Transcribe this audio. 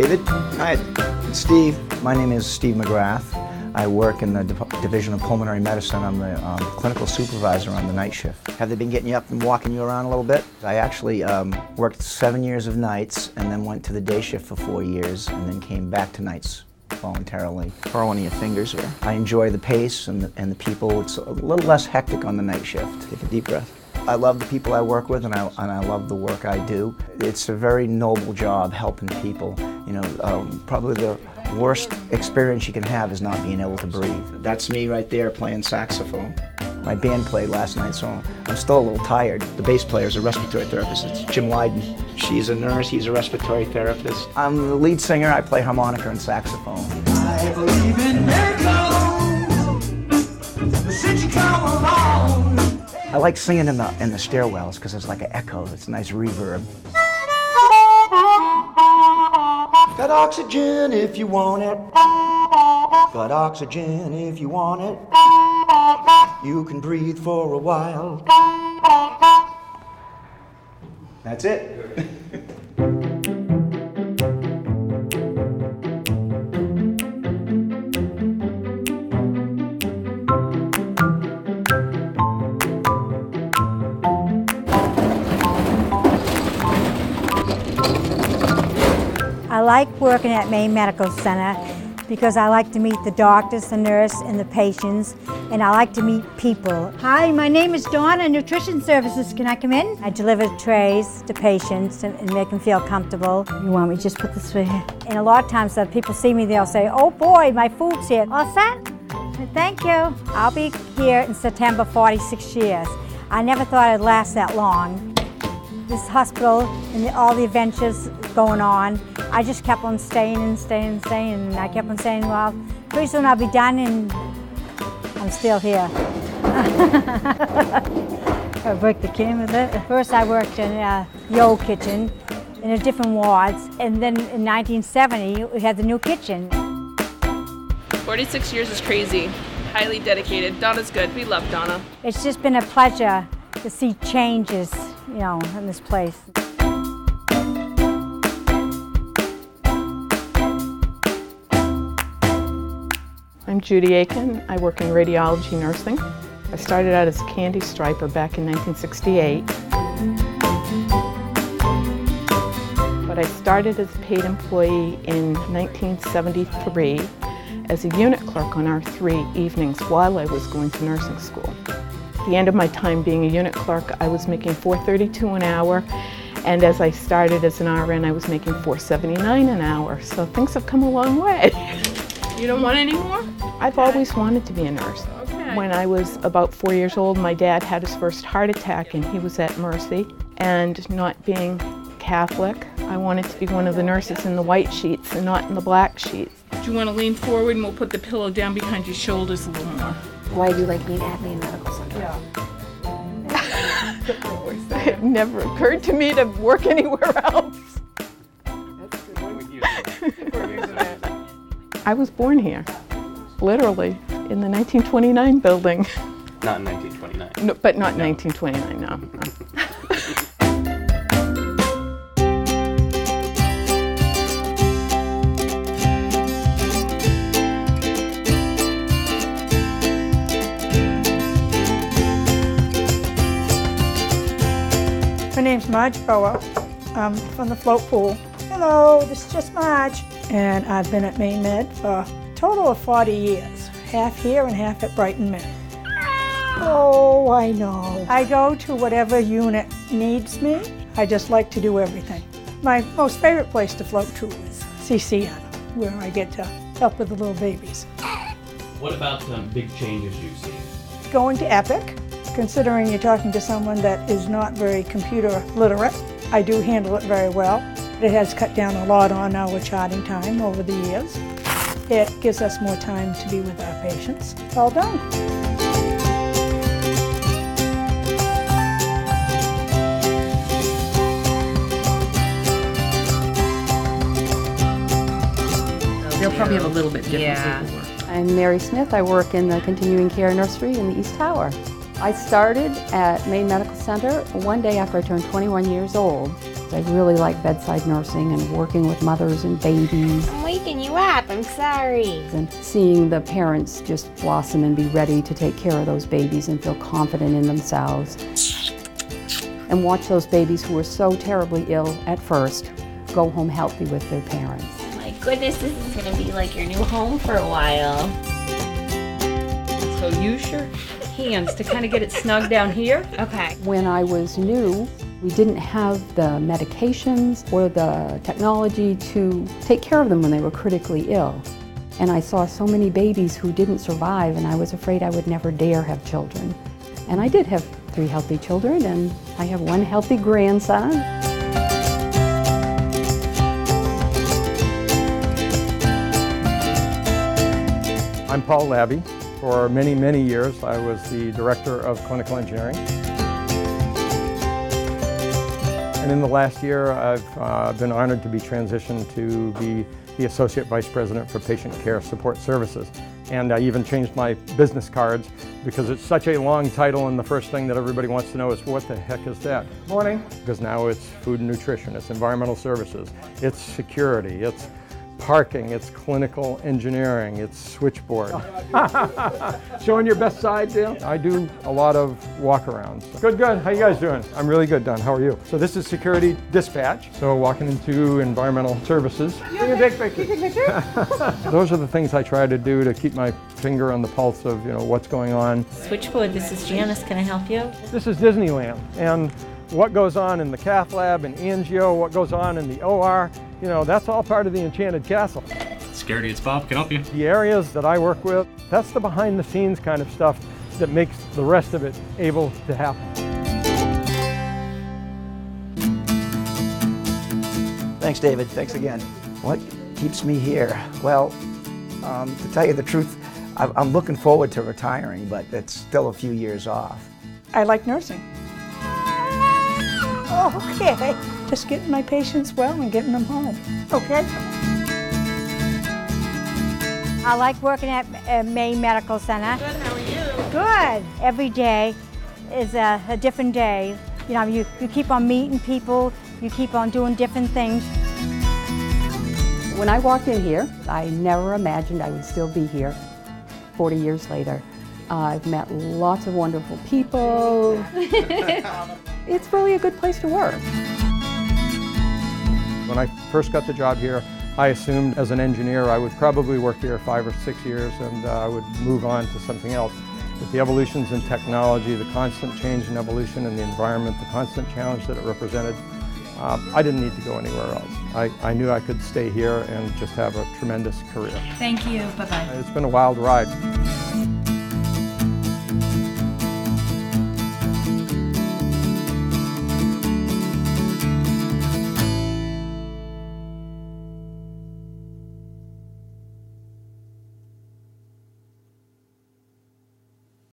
David. Hi, it's Steve. My name is Steve McGrath. I work in the Division of Pulmonary Medicine. I'm the clinical supervisor on the night shift. Have they been getting you up and walking you around a little bit? I actually worked 7 years of nights and then went to the day shift for 4 years and then came back to nights voluntarily. Borrow one of your fingers here. I enjoy the pace and the people. It's a little less hectic on the night shift. Take a deep breath. I love the people I work with and I love the work I do. It's a very noble job helping people. You know, probably the worst experience you can have is not being able to breathe. That's me right there playing saxophone. My band played last night, so I'm still a little tired. The bass player is a respiratory therapist. It's Jim Lyden. She's a nurse, he's a respiratory therapist. I'm the lead singer, I play harmonica and saxophone. I believe in miracles, since you come along. I like singing in the stairwells because it's like an echo, it's a nice reverb. Got oxygen if you want it. Got oxygen if you want it. You can breathe for a while. That's it. I like working at Maine Medical Center because I like to meet the doctors, the nurse, and the patients, and I like to meet people. Hi, my name is Donna, Nutrition Services. Can I come in? I deliver trays to patients and make them feel comfortable. You want me to just put this right here? And a lot of times when people see me, they'll say, oh boy, my food's here. All set? Thank you. I'll be here in September, 46 years. I never thought I'd last that long. This hospital and all the adventures going on, I just kept on staying and staying and staying, and I kept on saying, well, pretty soon I'll be done, and I'm still here. I worked the camera there. First I worked in the old kitchen in a different wards, and then in 1970 we had the new kitchen. 46 years is crazy. Highly dedicated. Donna's good. We love Donna. It's just been a pleasure to see changes, you know, in this place. I'm Judy AIKEN. I work in radiology nursing. I started out as a candy striper back in 1968. But I started as a paid employee in 1973 as a unit clerk on our 3 evenings while I was going to nursing school. At the end of my time being a unit clerk, I was making $4.32 an hour, and as I started as an RN, I was making $4.79 an hour. So things have come a long way. You don't want any more? I've always wanted to be a nurse. Okay. When I was about 4 years old, my dad had his first heart attack and he was at Mercy. And not being Catholic, I wanted to be one of the nurses in the white sheets and not in the black sheets. Do you want to lean forward and we'll put the pillow down behind your shoulders a little more? Why do you like being at Maine Medical Center? Yeah. It never occurred to me to work anywhere else. That's good. We're using it. I was born here, literally, in the 1929 building. Not in 1929. No, but not 1929, no. My name's Marjorie. I'm from the float pool. Hello, this is just Marge. And I've been at Maine Med for a total of 40 years. Half here and half at Brighton Med. Oh, I know. I go to whatever unit needs me. I just like to do everything. My most favorite place to float to is CCN, where I get to help with the little babies. What about big changes you see? Going to Epic, considering you're talking to someone that is not very computer literate, I do handle it very well. It has cut down a lot on our charting time over the years. It gives us more time to be with our patients. Well done. They'll probably have a little bit different paperwork. I'm Mary Smith. I work in the continuing care nursery in the East Tower. I started at Maine Medical Center one day after I turned 21 years old. I really like bedside nursing and working with mothers and babies. I'm waking you up, I'm sorry. And seeing the parents just blossom and be ready to take care of those babies and feel confident in themselves. And watch those babies who were so terribly ill at first go home healthy with their parents. My goodness, this is gonna be like your new home for a while. So use your hands to kind of get it snug down here. Okay. When I was new, we didn't have the medications or the technology to take care of them when they were critically ill. And I saw so many babies who didn't survive, and I was afraid I would never dare have children. And I did have 3 healthy children, and I have 1 healthy grandson. I'm Paul LABBÉ. For many, many years, I was the Director of Clinical Engineering. And in the last year, I've been honored to be transitioned to be the Associate Vice President for Patient Care Support Services. And I even changed my business cards because it's such a long title, and the first thing that everybody wants to know is, what the heck is that? Morning. Because now it's food and nutrition, it's environmental services, it's security, it's parking, it's clinical engineering, it's switchboard. Showing your best side, Dale? I do a lot of walkarounds. Good, good. How you guys doing? I'm really good, Don. How are you? So this is security dispatch. So walking into environmental services. Those are the things I try to do to keep my finger on the pulse of, what's going on. Switchboard, this is Janice. Can I help you? This is Disneyland, and what goes on in the cath lab and angio, what goes on in the OR, that's all part of the Enchanted Castle. Security, it's Bob. Can I help you? The areas that I work with, that's the behind the scenes kind of stuff that makes the rest of it able to happen. Thanks, David. Thanks again. What keeps me here? Well, to tell you the truth, I'm looking forward to retiring, but it's still a few years off. I like nursing. Okay, just getting my patients well and getting them home. Okay. I like working at Maine Medical Center. Good, how are you? Good. Every day is a different day. You keep on meeting people, you keep on doing different things. When I walked in here, I never imagined I would still be here 40 years later. I've met lots of wonderful people. It's really a good place to work. When I first got the job here, I assumed as an engineer I would probably work here 5 or 6 years and I would move on to something else. But the evolutions in technology, the constant change in evolution in the environment, the constant challenge that it represented, I didn't need to go anywhere else. I knew I could stay here and just have a tremendous career. Thank you. Bye-bye. It's been a wild ride.